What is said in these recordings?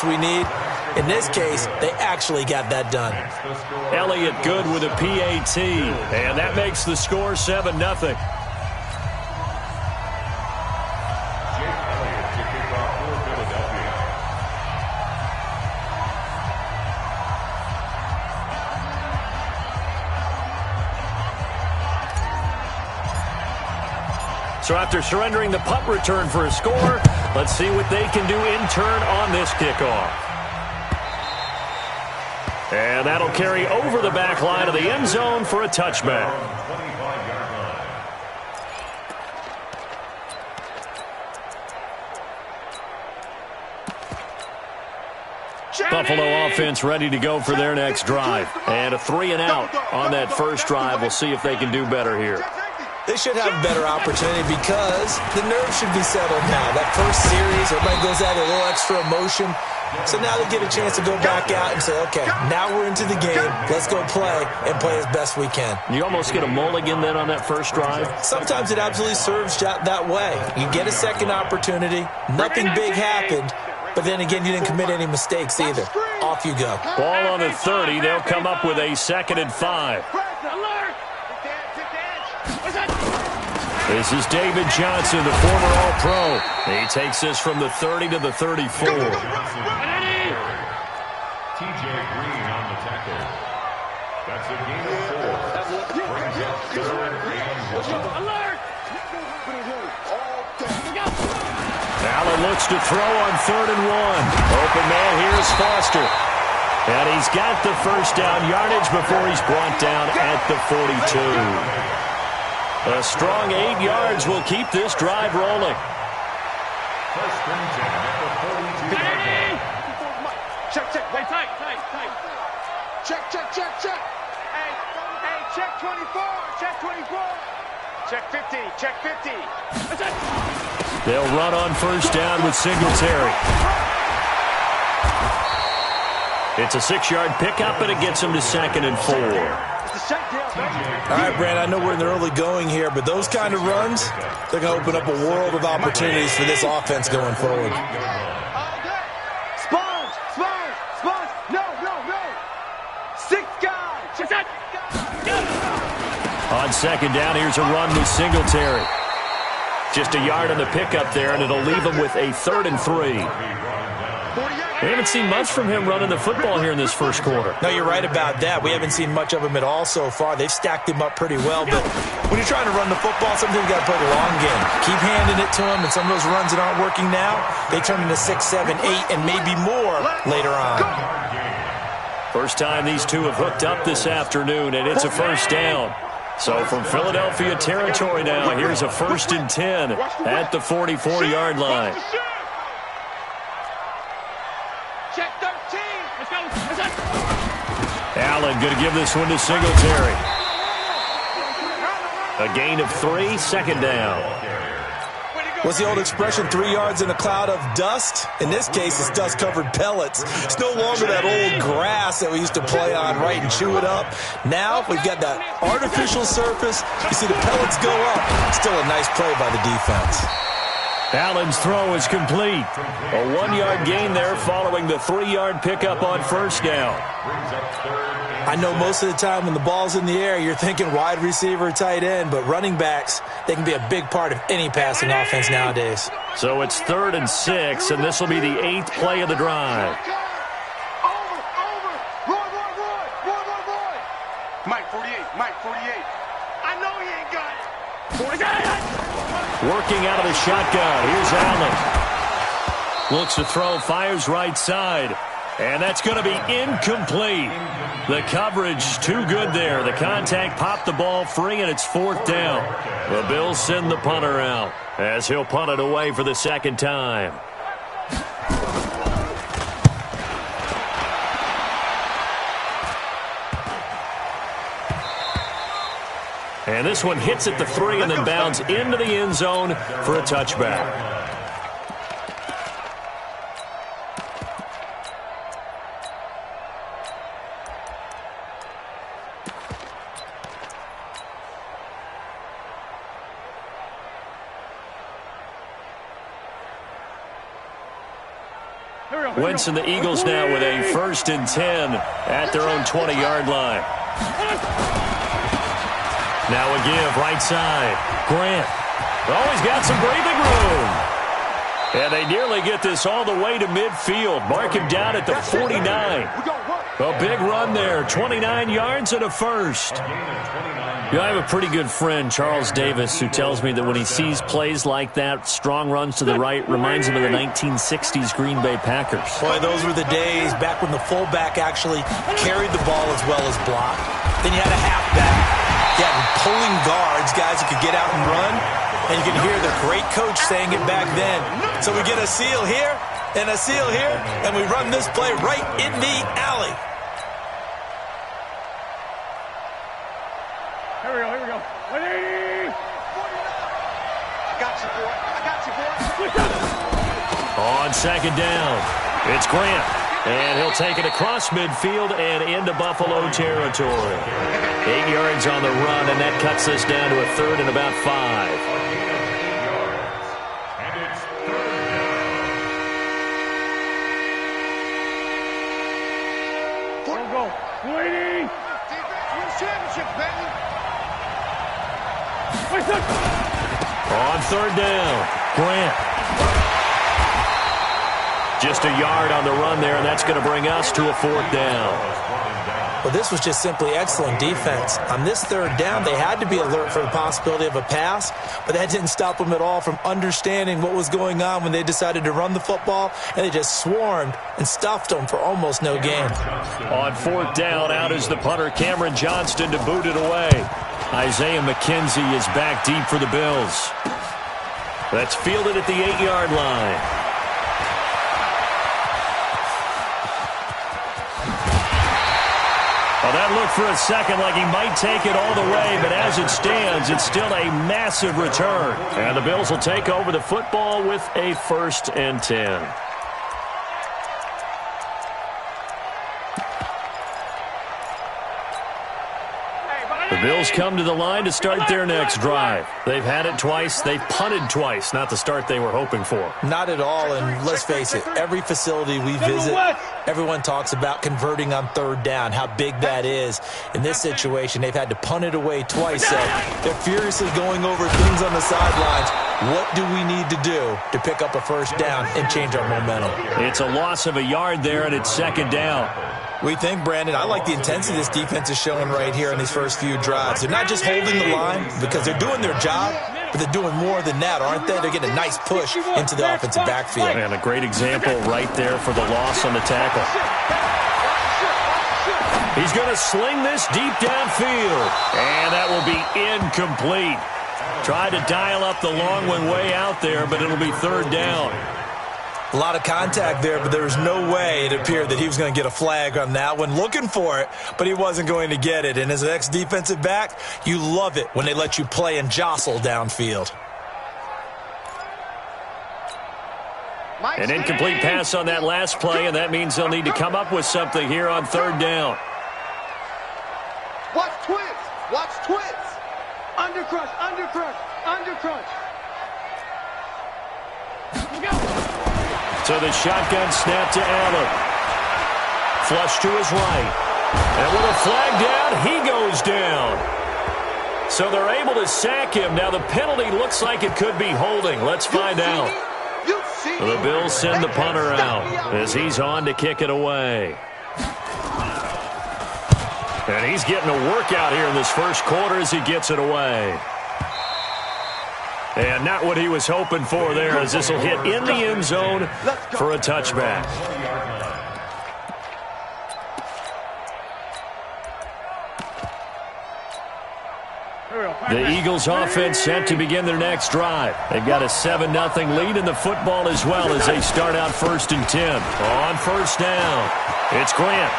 offense we need. In this case, they actually got that done. Elliott good with a PAT, and that makes the score 7-0. So after surrendering the punt return for a score, let's see what they can do in turn on this kickoff. And that'll carry over the back line of the end zone for a touchback. Buffalo offense ready to go for their next drive. And a 3-and-out on that first drive. We'll see if they can do better here. They should have a better opportunity because the nerves should be settled now. That first series, everybody goes out with a little extra emotion. So now they get a chance to go back out and say, okay, now we're into the game. Let's go play and play as best we can. You almost get a mulligan then on that first drive? Sometimes it absolutely serves that way. You get a second opportunity. Nothing big happened. But then again, you didn't commit any mistakes either. Off you go. Ball on the 30. They'll come up with a 2nd and 5. This is David Johnson, the former All-Pro. He takes this from the 30 to the 34. TJ Green on the tackle. That's a gain of 4. Brings up 3rd and 1. Allen looks to throw on 3rd and 1. Open man here is Foster. And he's got the first down yardage before he's brought down at the 42. A strong 8 yards will keep this drive rolling. First and 10 at the 42-yard line. Check. Wait, tight. Check. Hey, check 24. Check 50. Check 50. That's it. They'll run on first down with Singletary. It's a 6-yard pickup, and it gets him to 2nd and 4. All right, Brand, I know we're in the early going here, but those kind of runs, they're going to open up a world of opportunities for this offense going forward. Sponge. No. 6 guys. On 2nd down, here's a run with Singletary. Just a yard on the pickup there, and it'll leave him with a 3rd and 3. We haven't seen much from him running the football here in this first quarter. No, you're right about that. We haven't seen much of him at all so far. They've stacked him up pretty well. But when you're trying to run the football, sometimes you got to play the long game. Keep handing it to him, and some of those runs that aren't working now, they turn into 6, 7, 8, and maybe more later on. First time these two have hooked up this afternoon, and it's a first down. So from Philadelphia territory now, here's a 1st and 10 at the 44-yard line. Allen going to give this one to Singletary. A gain of 3, 2nd down. What's the old expression, 3 yards in a cloud of dust? In this case, it's dust-covered pellets. It's no longer that old grass that we used to play on, right, and chew it up. Now we've got that artificial surface. You see the pellets go up. Still a nice play by the defense. Allen's throw is complete. A 1-yard gain there following the 3-yard pickup on first down. I know most of the time when the ball's in the air, you're thinking wide receiver, tight end, but running backs, they can be a big part of any passing offense nowadays. So it's 3rd and 6, and this will be the 8th play of the drive. Roy. Mike 48. I know he ain't got it. Working out of the shotgun. Here's Allen. Looks to throw, fires right side. And that's going to be incomplete. The coverage too good there. The contact popped the ball free, and it's 4th down. The Bills send the punter out as he'll punt it away for the 2nd time. And this one hits at the 3 and then bounds into the end zone for a touchback. Wentz and the Eagles now with a 1st and 10 at their own 20-yard line. Now a give, right side. Grant. Oh, he's got some breathing room. And they nearly get this all the way to midfield. Mark him down at the 49. A big run there. 29 yards and a first. You know, I have a pretty good friend, Charles Davis, who tells me that when he sees plays like that, strong runs to the right, reminds him of the 1960s Green Bay Packers. Boy, those were the days back when the fullback actually carried the ball as well as blocked. Then you had a halfback. You had pulling guards, guys who could get out and run. And you can hear the great coach saying it back then. So we get a seal here and a seal here, and we run this play right in the alley. Here we go. 180. I got you, boy. On 2nd down, it's Grant. And he'll take it across midfield and into Buffalo territory. 8 yards on the run, and that cuts us down to a 3rd and about 5. On 3rd down, Grant. Just a yard on the run there, and that's going to bring us to a 4th down. Well, this was just simply excellent defense. On this 3rd down, they had to be alert for the possibility of a pass, but that didn't stop them at all from understanding what was going on when they decided to run the football, and they just swarmed and stuffed them for almost no gain. On 4th down, out is the punter, Cameron Johnston, to boot it away. Isaiah McKenzie is back deep for the Bills. That's fielded at the 8-yard line. Well, that looked for a second like he might take it all the way, but as it stands, it's still a massive return. And the Bills will take over the football with a 1st and 10. The Bills come to the line to start their next drive. They've had it twice. They've punted twice. Not the start they were hoping for. Not at all, and let's face it, every facility we visit, everyone talks about converting on 3rd down, how big that is. In this situation, they've had to punt it away twice, so they're furiously going over things on the sidelines. What do we need to do to pick up a 1st down and change our momentum? It's a loss of a yard there, and it's 2nd down. We think, Brandon, I like the intensity this defense is showing right here in these first few drives. They're not just holding the line because they're doing their job, but they're doing more than that, aren't they? They're getting a nice push into the offensive backfield. And a great example right there for the loss on the tackle. He's going to sling this deep downfield, and that will be incomplete. Tried to dial up the long one way out there, but it'll be 3rd down. A lot of contact there, but there was no way it appeared that he was going to get a flag on that one. Looking for it, but he wasn't going to get it. And as an ex-defensive back, you love it when they let you play and jostle downfield. An incomplete pass on that last play, and that means they'll need to come up with something here on 3rd down. Watch twins. Watch twins. Undercrush, undercrush, undercrush. So the shotgun snap to Allen. Flush to his right. And with a flag down, he goes down. So they're able to sack him. Now the penalty looks like it could be holding. Let's find out. The Bills send the punter out as he's on to kick it away. And he's getting a workout here in this first quarter as he gets it away. And not what he was hoping for there, as this will hit in the end zone for a touchback. The Eagles offense set to begin their next drive. They've got a 7-0 lead in the football as well as they start out 1st and 10. On 1st down, it's Grant.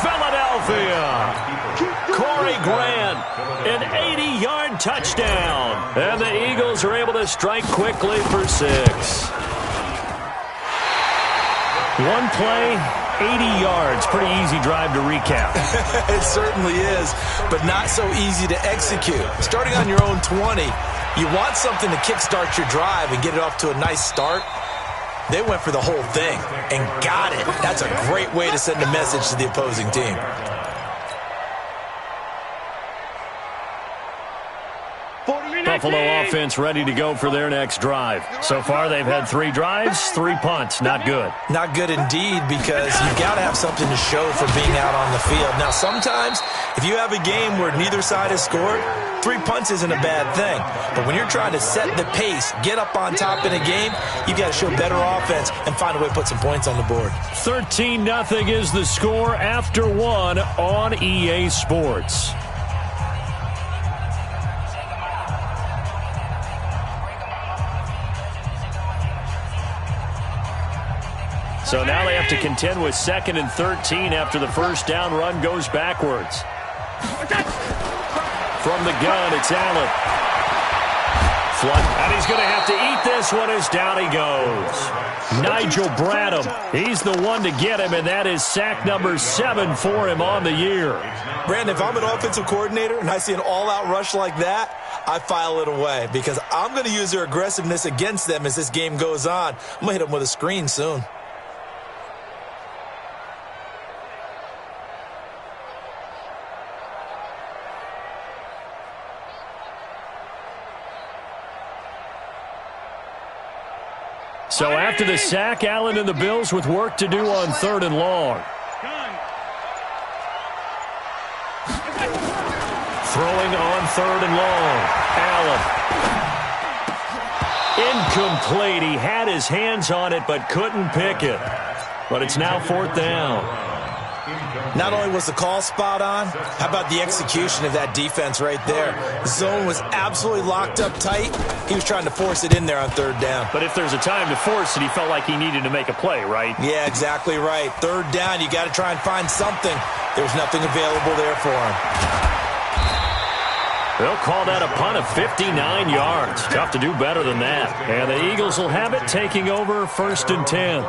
Philadelphia. Corey Grant, an 80-yard touchdown. And the Eagles are able to strike quickly for 6. One play, 80 yards. Pretty easy drive to recap. It certainly is, but not so easy to execute. Starting on your own 20, you want something to kickstart your drive and get it off to a nice start. They went for the whole thing and got it. That's a great way to send a message to the opposing team. Buffalo offense ready to go for their next drive. So far, they've had 3 drives, 3 punts. Not good. Not good indeed, because you've got to have something to show for being out on the field. Now, sometimes, if you have a game where neither side has scored, 3 punts isn't a bad thing. But when you're trying to set the pace, get up on top in a game, you've got to show better offense and find a way to put some points on the board. 13-0 is the score after 1 on EA Sports. So now they have to contend with 2nd and 13 after the first down run goes backwards. From the gun, it's Allen. Flood, and he's going to have to eat this one as down he goes. Nigel Bradham, he's the one to get him, and that is sack number 7 for him on the year. Brandon, if I'm an offensive coordinator and I see an all-out rush like that, I file it away because I'm going to use their aggressiveness against them as this game goes on. I'm going to hit them with a screen soon. So after the sack, Allen and the Bills with work to do on 3rd and long. Throwing on 3rd and long. Allen. Incomplete. He had his hands on it but couldn't pick it. But it's now 4th down. Not only was the call spot on, how about the execution of that defense right there? The zone was absolutely locked up tight. He was trying to force it in there on 3rd down. But if there's a time to force it, he felt like he needed to make a play, right? Yeah, exactly right. 3rd down, you got to try and find something. There was nothing available there for him. They'll call that a punt of 59 yards. Tough to do better than that. And the Eagles will have it, taking over 1st and 10.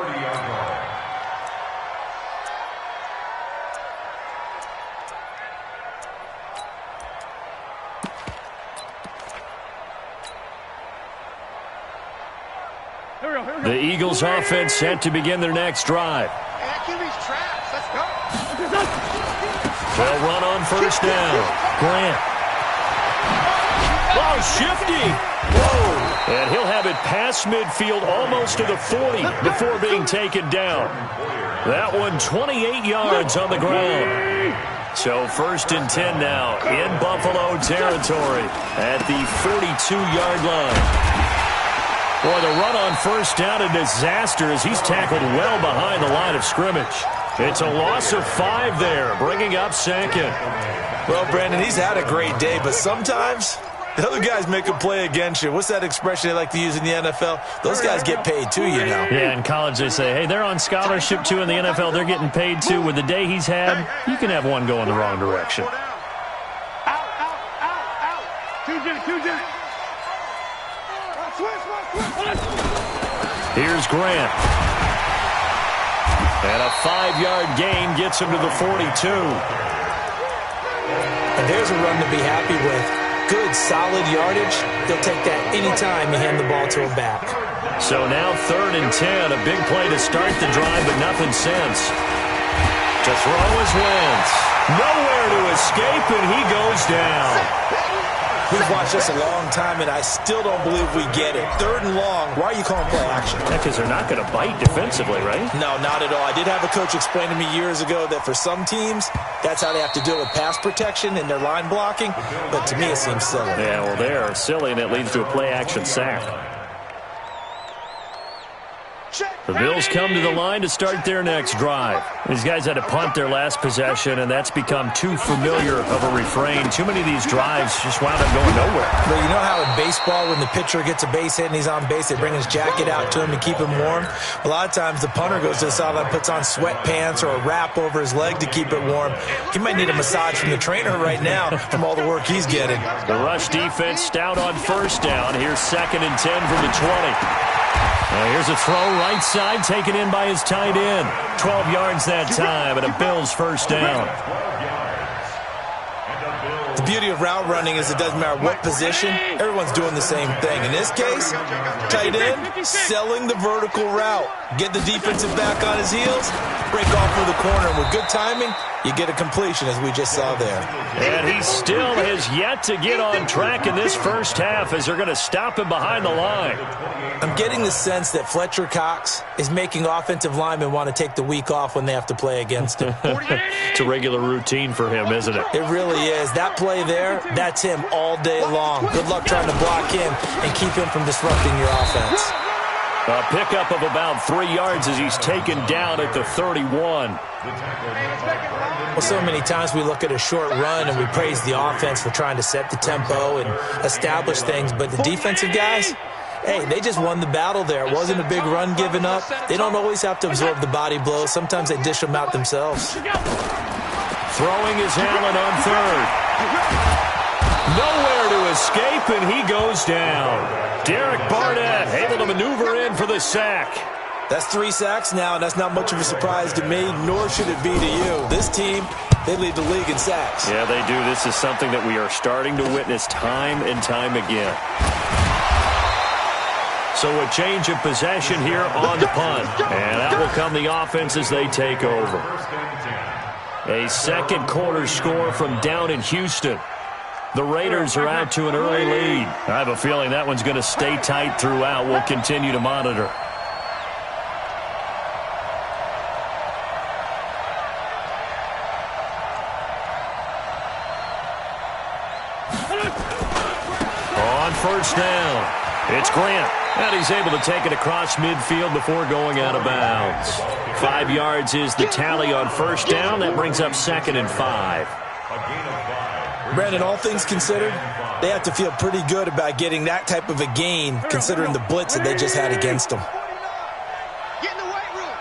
The Eagles offense set to begin their next drive. They'll run on 1st down. Grant. Oh, shifty. Whoa. And he'll have it past midfield almost to the 40 before being taken down. That one 28 yards on the ground. So 1st and 10 now in Buffalo territory at the 42-yard line. Boy, the run on 1st down, a disaster as he's tackled well behind the line of scrimmage. It's a loss of 5 there, bringing up 2nd. Well, Brandon, he's had a great day, but sometimes the other guys make a play against you. What's that expression they like to use in the NFL? Those guys get paid too, you know. Yeah, in college they say, hey, they're on scholarship too. In the NFL, they're getting paid too. With the day he's had, you can have one go in the wrong direction. Here's Grant. And a 5-yard gain gets him to the 42. And there's a run to be happy with. Good, solid yardage. They'll take that anytime you hand the ball to a back. So now 3rd and 10. A big play to start the drive, but nothing since. To throw is Wentz. Nowhere to escape, and he goes down. We've watched this a long time, and I still don't believe we get it. 3rd and long. Why are you calling play action? Yeah, because they're not going to bite defensively, right? No, not at all. I did have a coach explain to me years ago that for some teams, that's how they have to deal with pass protection and their line blocking. But to me, it seems silly. Yeah, well, they're silly, and it leads to a play action sack. The Bills come to the line to start their next drive. These guys had to punt their last possession, and that's become too familiar of a refrain. Too many of these drives just wound up going nowhere. But you know how in baseball, when the pitcher gets a base hit and he's on base, they bring his jacket out to him to keep him warm? A lot of times the punter goes to the sideline, puts on sweatpants or a wrap over his leg to keep it warm. He might need a massage from the trainer right now from all the work he's getting. The rush defense stout on 1st down. Here's 2nd and 10 from the 20. Here's a throw right side, taken in by his tight end. 12 yards that time, and a Bills first down. The beauty of route running is it doesn't matter what position, everyone's doing the same thing. In this case, tight end, selling the vertical route. Get the defensive back on his heels, break off for the corner. And with good timing, you get a completion, as we just saw there. And he still has yet to get on track in this first half as they're going to stop him behind the line. I'm getting the sense that Fletcher Cox is making offensive linemen want to take the week off when they have to play against him. It's a regular routine for him, isn't it? It really is. That play there, that's him all day long. Good luck trying to block him and keep him from disrupting your offense. A pickup of about 3 yards as he's taken down at the 31. Well, so many times we look at a short run and we praise the offense for trying to set the tempo and establish things, but the defensive guys, hey, they just won the battle there. It wasn't a big run given up. They don't always have to absorb the body blows. Sometimes they dish them out themselves. Throwing is Allen on third. Nowhere to escape, and he goes down. Derek Barnett able to maneuver in for the sack. That's 3 sacks now, and that's not much of a surprise to me, nor should it be to you. This team, they lead the league in sacks. Yeah, they do. This is something that we are starting to witness time and time again. So a change of possession here on the punt. And out will come the offense as they take over. A second quarter score from down in Houston. The Raiders are out to an early lead. I have a feeling that one's going to stay tight throughout. We'll continue to monitor. On first down, it's Grant. And he's able to take it across midfield before going out of bounds. 5 yards is the tally on first down. That brings up 2nd and 5. Brandon, all things considered, they have to feel pretty good about getting that type of a gain, considering the blitz that they just had against them. Get in the weight room.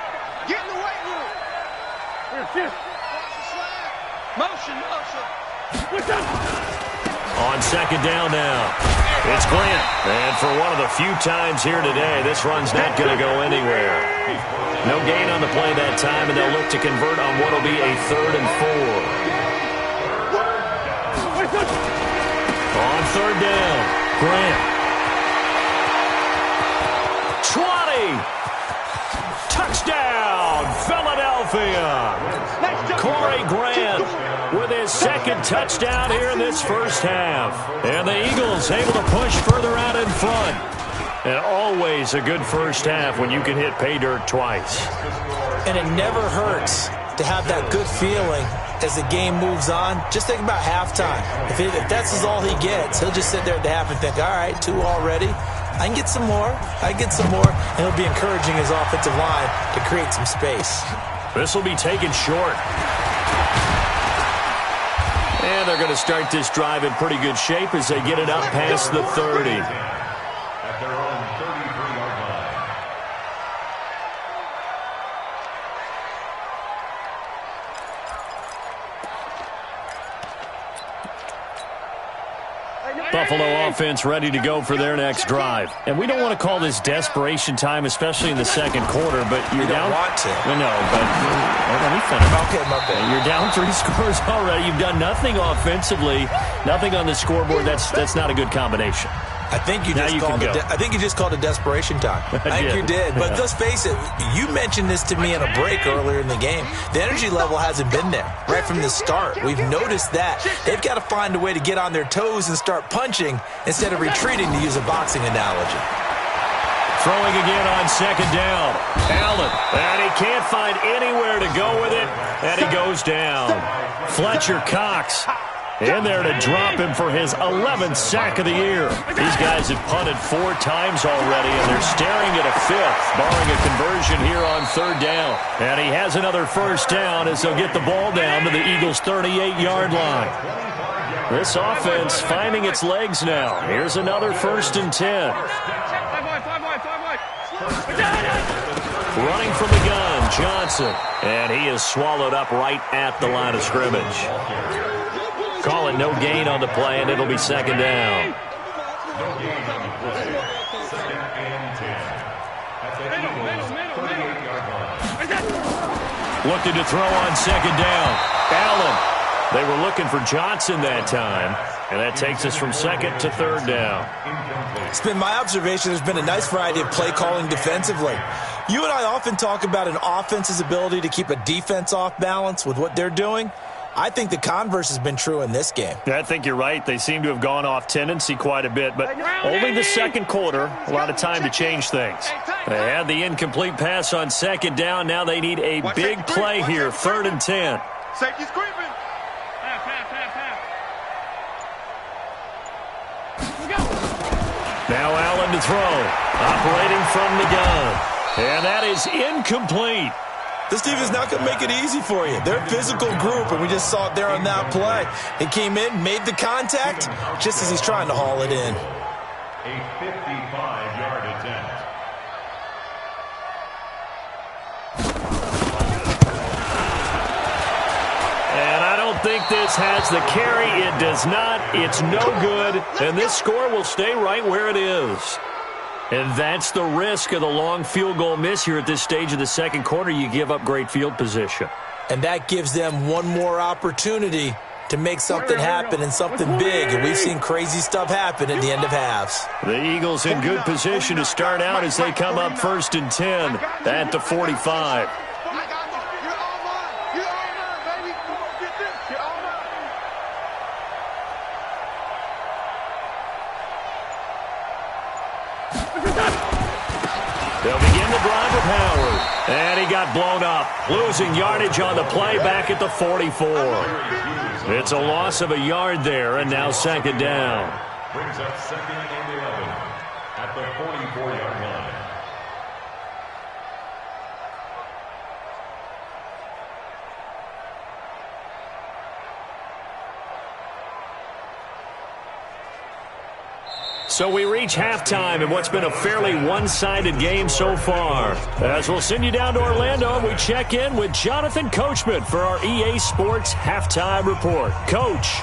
Get in the weight room. Motion. On second down now, it's Grant. And for one of the few times here today, this run's not going to go anywhere. No gain on the play that time, and they'll look to convert on what will be a 3rd and 4. On third down, Grant. 20. Touchdown, Philadelphia. Corey Grant with his 2nd touchdown here in this first half. And the Eagles able to push further out in front. And always a good first half when you can hit pay dirt twice. And it never hurts to have that good feeling as the game moves on. Just think about halftime. If that's all he gets, he'll just sit there at the half and think, all right, 2 already. I can get some more. And he'll be encouraging his offensive line to create some space. This will be taken short. And they're going to start this drive in pretty good shape as they get it up past the 30. At their own 33-yard line. Buffalo offense ready to go for their next drive. And we don't want to call this desperation time, especially in the second quarter, but you're down. You don't want to. No, but let me finish. Okay, my bad. You're down 3 scores already. You've done nothing offensively, nothing on the scoreboard. That's not a good combination. I think you just called it desperation time. I think you did. But let's face it, you mentioned this to me in a break earlier in the game. The energy level hasn't been there right from the start. We've noticed that. They've got to find a way to get on their toes and start punching instead of retreating, to use a boxing analogy. Throwing again on second down. Allen, and he can't find anywhere to go with it, and he goes down. Fletcher Cox in there to drop him for his 11th sack of the year. These guys have punted 4 times already, and they're staring at a 5th, barring a conversion here on third down. And he has another first down as they'll get the ball down to the Eagles' 38-yard line. This offense finding its legs now. Here's another 1st and 10. Running from the gun, Johnson. And he is swallowed up right at the line of scrimmage. Call it no gain on the play, and it'll be second down. at the Eagles' 38-yard line. Looking to throw on second down. Allen. They were looking for Johnson that time, and that takes us from second to third down. It's been my observation there's been a nice variety of play calling defensively. You and I often talk about an offense's ability to keep a defense off balance with what they're doing. I think the converse has been true in this game. Yeah, I think you're right. They seem to have gone off tendency quite a bit, but only the second quarter, a lot of time to change things. They had the incomplete pass on second down. Now they need a big play here, 3rd and 10. Safety's creeping. Now Allen to throw, operating from the gun. And that is incomplete. This defense is not going to make it easy for you. They're a physical group, and we just saw it there on that play. He came in, made the contact, just as he's trying to haul it in. A 55-yard attempt. And I don't think this has the carry. It does not. It's no good. And this score will stay right where it is. And that's the risk of the long field goal miss here at this stage of the second quarter. You give up great field position. And that gives them one more opportunity to make something happen and something big. And we've seen crazy stuff happen at the end of halves. The Eagles in good position to start out as they come up 1st and 10 at the 45. They'll begin the drive with Howard. And he got blown up, losing yardage on the play back at the 44. It's a loss of a yard there, and now second down. Brings up 2nd and 11 at the 44-yard line. So we reach halftime in what's been a fairly one-sided game so far. As we'll send you down to Orlando, we check in with Jonathan Coachman for our EA Sports Halftime Report. Coach.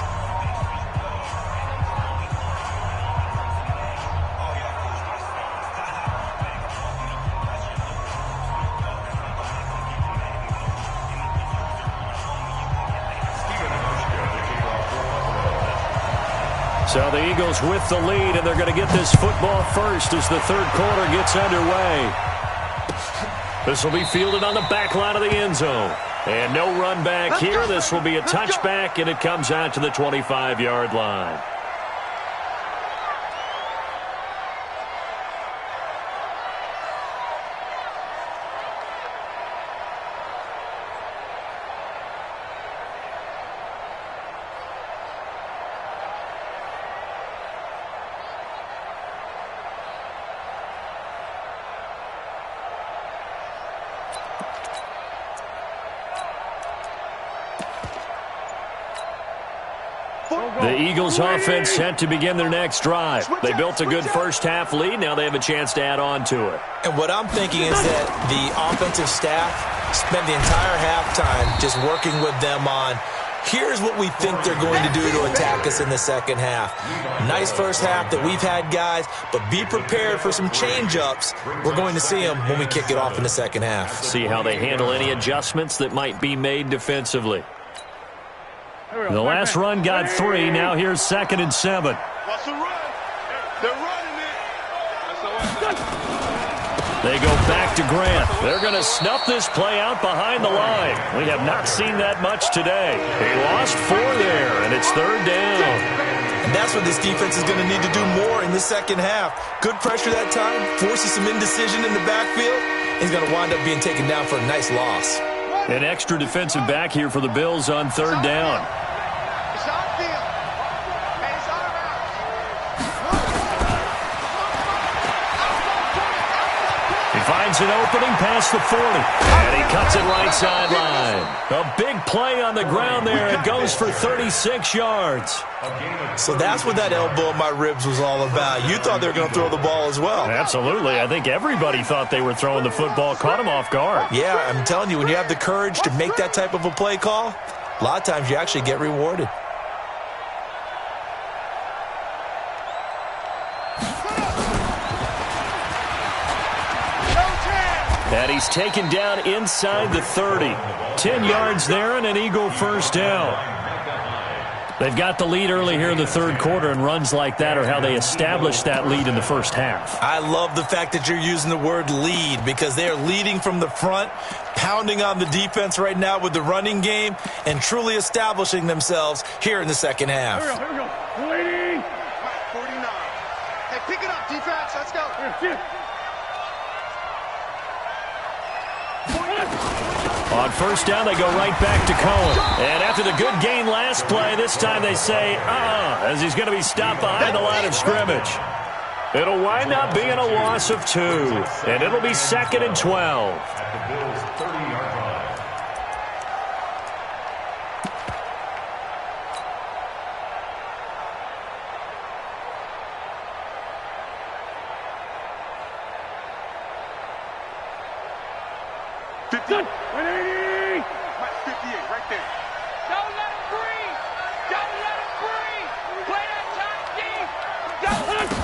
So the Eagles with the lead, and they're going to get this football first as the third quarter gets underway. This will be fielded on the back line of the end zone. And no run back here. This will be a touchback, and it comes out to the 25-yard line. The Eagles offense set to begin their next drive. They built a good first-half lead. Now they have a chance to add on to it. And what I'm thinking is that the offensive staff spent the entire halftime just working with them on, here's what we think they're going to do to attack us in the second half. Nice first half that we've had, guys, but be prepared for some change-ups. We're going to see them when we kick it off in the second half. See how they handle any adjustments that might be made defensively. The last run got 3. Now here's 2nd and 7. What's the run? They're running it. They go back to Grant. They're going to snuff this play out behind the line. We have not seen that much today. He lost 4 there, and it's 3rd down. And that's what this defense is going to need to do more in the second half. Good pressure that time, forces some indecision in the backfield. He's going to wind up being taken down for a nice loss. An extra defensive back here for the Bills on 3rd down. He finds an opening past the 40, and he cuts it right sideline. A big play on the ground there. It goes for 36 yards. So that's what that elbow in my ribs was all about. You thought they were going to throw the ball as well. Absolutely. I think everybody thought they were throwing the football, caught him off guard. Yeah, I'm telling you, when you have the courage to make that type of a play call, a lot of times you actually get rewarded. And he's taken down inside the 30. 10 yards there and an Eagle first down. They've got the lead early here in the third quarter, and runs like that are how they established that lead in the first half. I love the fact that you're using the word lead, because they are leading from the front, pounding on the defense right now with the running game, and truly establishing themselves here in the second half. Here we go. 49. Hey, pick it up, defense. Let's go. On first down, they go right back to Cohen. And after the good gain last play, this time they say, as he's going to be stopped behind the line of scrimmage. It'll wind up being a loss of 2, and it'll be 2nd and 12. At the Bills' 30-yard line. Good. 180. 58, right there. Don't let him breathe. Don't let him breathe. Play that time deep. Don't let him.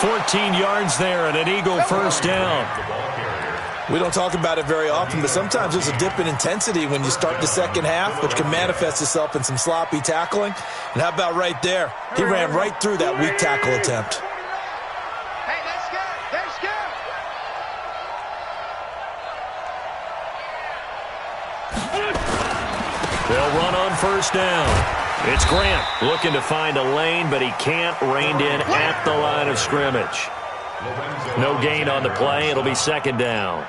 14 yards there and an Eagle first down. We don't talk about it very often, but sometimes there's a dip in intensity when you start the second half, which can manifest itself in some sloppy tackling. And how about right there? He ran right through that weak tackle attempt. Hey, let's go. Let's go. They'll run on first down. It's Grant looking to find a lane, but he can't. Reined in at the line of scrimmage. No gain on the play. It'll be second down.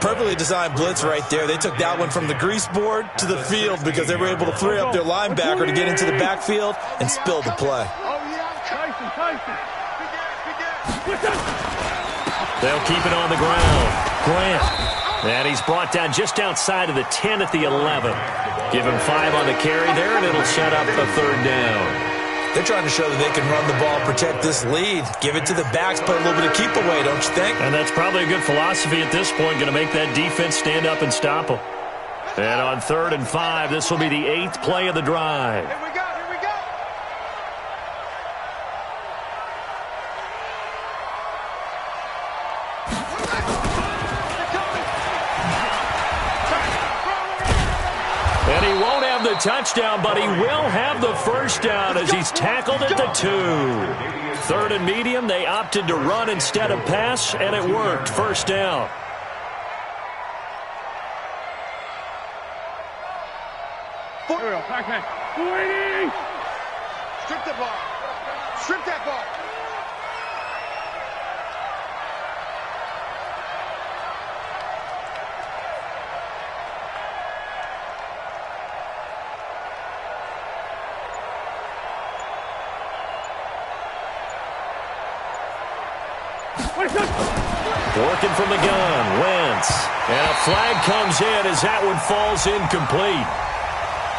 Perfectly designed blitz right there. They took that one from the grease board to the field because they were able to free up their linebacker to get into the backfield and spill the play. Oh, yeah. Tyson. They'll keep it on the ground. Grant. And he's brought down just outside of the 10 at the 11. Give him 5 on the carry there, and it'll set up a third down. They're trying to show that they can run the ball, protect this lead. Give it to the backs, play a little bit of keep away, don't you think? And that's probably a good philosophy at this point, going to make that defense stand up and stop them. And on 3rd and 5, this will be the 8th play of the drive. Here we go. And he won't have the touchdown, but he will have the first down as he's tackled at the 2. 3rd and medium, they opted to run instead of pass, and it worked. First down. Here we go. Pac-Man. 280. Strip the ball. Strip that ball. Working from the gun, Wentz. And a flag comes in as that one falls incomplete.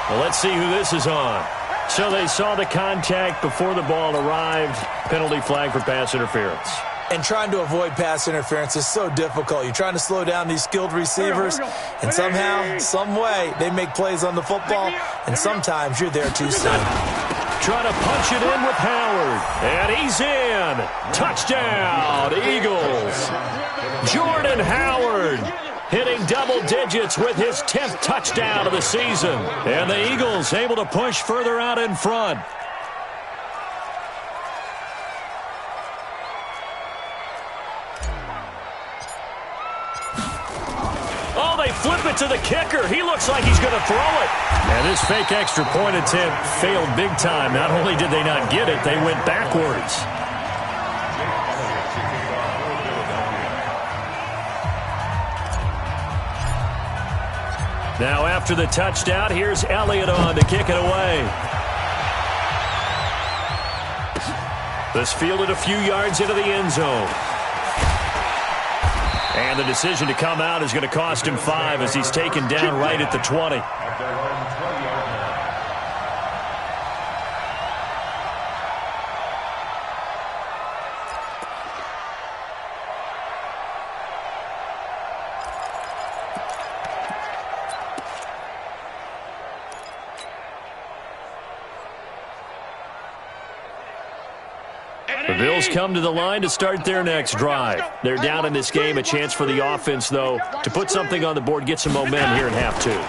Well, let's see who this is on. So they saw the contact before the ball arrived. Penalty flag for pass interference. And trying to avoid pass interference is so difficult. You're trying to slow down these skilled receivers, and somehow, some way, they make plays on the football, and sometimes you're there too soon. Trying to punch it in with Howard. And he's in. Touchdown, Eagles. Jordan Howard hitting double digits with his 10th touchdown of the season. And the Eagles able to push further out in front. Oh, they flip it to the kicker. He looks like he's going to throw it. And this fake extra point attempt failed big time. Not only did they not get it, they went backwards. Now after the touchdown, here's Elliott on to kick it away. This fielded a few yards into the end zone. And the decision to come out is going to cost him 5 as he's taken down right at the 20. The Bills come to the line to start their next drive. They're down in this game. A chance for the offense, though, to put something on the board, get some momentum here in half two.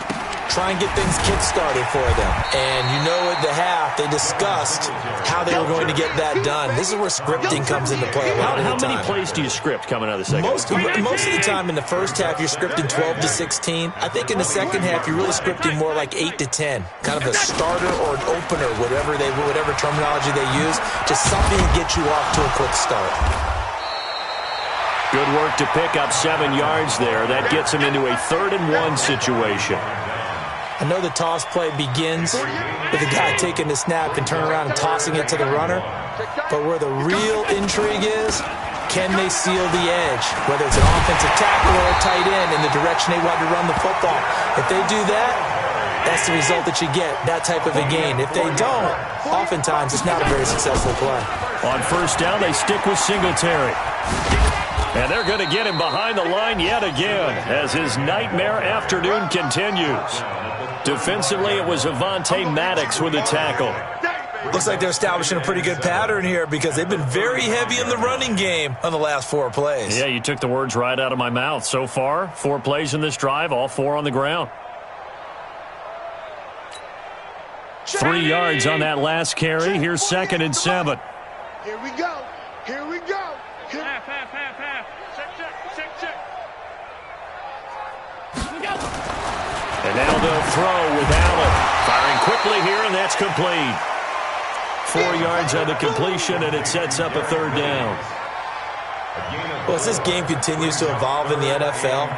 Try and get things kick-started for them. And you know at the half, they discussed how they were going to get that done. This is where scripting comes into play a lot of the time. How many plays do you script coming out of the second? Most of the time in the first half, you're scripting 12 to 16. I think in the second half, you're really scripting more like 8 to 10. Kind of a starter or an opener, whatever terminology they use. Just something to get you off to a quick start. Good work to pick up 7 yards there. That gets him into a 3rd-and-1 situation. I know the toss play begins with the guy taking the snap and turning around and tossing it to the runner. But where the real intrigue is, can they seal the edge? Whether it's an offensive tackle or a tight end in the direction they want to run the football. If they do that, that's the result that you get, that type of a gain. If they don't, oftentimes it's not a very successful play. On first down, they stick with Singletary. And they're going to get him behind the line yet again as his nightmare afternoon continues. Defensively, it was Avonte Maddox with a tackle. Looks like they're establishing a pretty good pattern here because they've been very heavy in the running game on the last 4 plays. Yeah, you took the words right out of my mouth. So far, 4 plays in this drive, all 4 on the ground. 3 yards on that last carry. Here's 2nd and 7. Here we go. Here we go. Half. Check. And now they'll throw with Allen. Firing quickly here, and that's complete. 4 yards on the completion, and it sets up a 3rd down. Well, as this game continues to evolve in the NFL,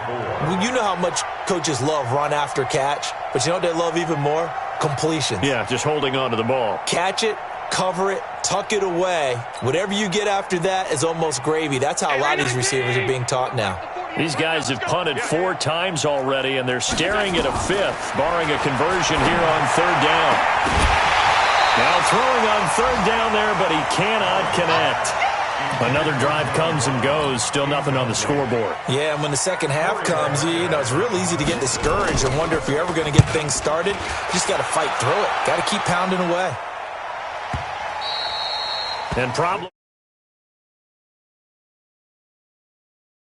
you know how much coaches love run after catch, but you know what they love even more? Completions. Yeah, just holding on to the ball. Catch it, cover it, tuck it away. Whatever you get after that is almost gravy. That's how a lot of these receivers are being taught now. These guys have punted 4 times already, and they're staring at a 5th, barring a conversion here on 3rd down. Now throwing on 3rd down there, but he cannot connect. Another drive comes and goes, still nothing on the scoreboard. Yeah, and when the second half comes, you know, it's real easy to get discouraged and wonder if you're ever going to get things started. You just got to fight through it. Got to keep pounding away. And probably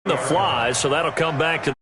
the fly, so that'll come back to